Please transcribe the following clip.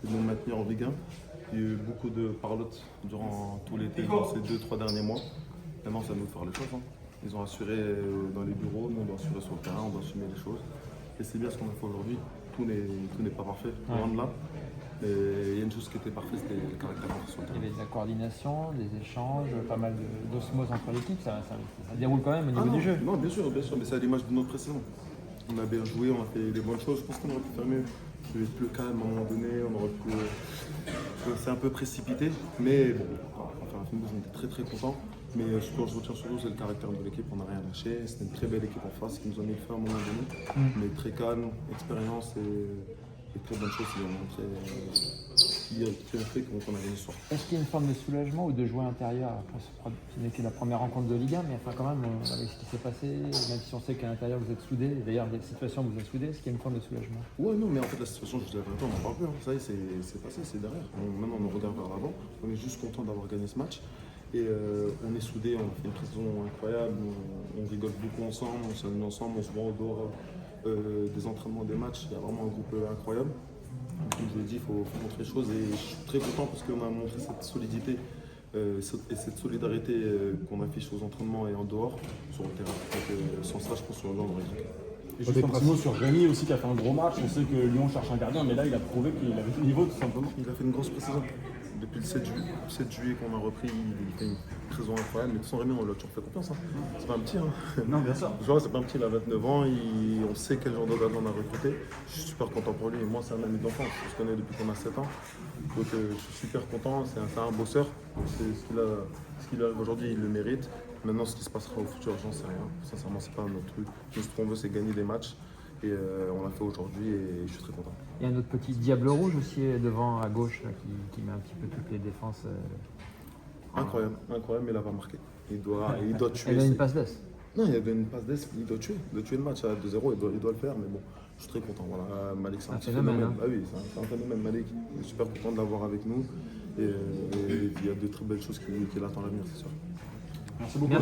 de nous maintenir en Ligue 1. Il y a eu beaucoup de parlotte durant tout l'été, dans ces 2-3 derniers mois. Maintenant, c'est à nous de faire les choses. Ils ont assuré dans les bureaux, nous on doit assurer sur le terrain, on doit assumer les choses. Et c'est bien ce qu'on a fait aujourd'hui. Tout n'est pas parfait, loin de là. Mais il y a une chose qui était parfaite, c'était le caractère sur le terrain. Il y avait de la coordination, des échanges, pas mal d'osmose entre l'équipe, ça déroule quand même au niveau du jeu. Non, bien sûr, mais c'est à l'image de notre précédent. On a bien joué, on a fait les bonnes choses. Je pense qu'on aurait pu faire mieux. Je vais être plus calme à un moment donné, on aurait pu. C'est un peu précipité, mais bon, enfin, on était très très contents. Mais ce que je retiens surtout, c'est le caractère de l'équipe. On n'a rien lâché. C'était une très belle équipe en face qui nous a mis le feu à un moment donné. Mais très calme, expérience et très bonne chose qui a fait qu'on a gagné ce soir. Est-ce qu'il y a une forme de soulagement ou de joie intérieure après ce n'est que la première rencontre de Ligue 1, mais enfin quand même, avec ce qui s'est passé, même si on sait qu'à l'intérieur vous êtes soudés, d'ailleurs il y a des situations où vous êtes soudés, est-ce qu'il y a une forme de soulagement? Ouais, non, mais en fait la situation, je vous dis la vérité, on n'en parle plus. Ça y est, c'est passé, c'est derrière. Maintenant, on regarde vers l'avant. On est juste content d'avoir gagné ce match. Et on est soudés, on a fait une saison incroyable, on rigole beaucoup ensemble, on s'amuse ensemble, on se voit en dehors des entraînements, des matchs. Il y a vraiment un groupe incroyable. Comme je l'ai dit, il faut montrer les choses et je suis très content parce qu'on a montré cette solidité et cette solidarité qu'on affiche aux entraînements et en dehors sur le terrain. Donc, sans ça, je pense sur le genre, on aurait gagné. Et juste un petit mot sur Rémi aussi qui a fait un gros match. On sait que Lyon cherche un gardien, mais là il a prouvé qu'il avait le niveau tout simplement. Il a fait une grosse pré-saison. Depuis le 7 juillet qu'on a repris, il fait une pré-saison incroyable. Mais de toute façon, Rémi, on lui a toujours fait confiance. C'est pas un petit. Non, bien sûr. Je vois, c'est pas un petit, il a 29 ans. On sait quel genre de gardien on a recruté. Je suis super content pour lui. Et moi, c'est un ami d'enfance. On se connaît depuis qu'on a 7 ans. Donc je suis super content. C'est un bosseur. C'est ce qu'il a aujourd'hui, il le mérite. Maintenant, ce qui se passera au futur, j'en sais rien. Sincèrement, c'est pas notre truc. Tout ce qu'on veut, c'est gagner des matchs. Et on l'a fait aujourd'hui et je suis très content. Il y a un autre petit diable rouge aussi devant à gauche là, qui met un petit peu toutes les défenses. Incroyable, mais il a pas marqué. Il doit tuer. Elle a une passe d'ess. Non, il y avait une passe d'ess, il doit tuer le match à 2-0, il doit le faire, mais bon, je suis très content. Voilà, Malik, c'est un petit phénomène. Ah oui, c'est un phénomène, Malik. Je suis super content de l'avoir avec nous et il y a de très belles choses qui l'attendent à l'avenir, c'est sûr. Merci beaucoup.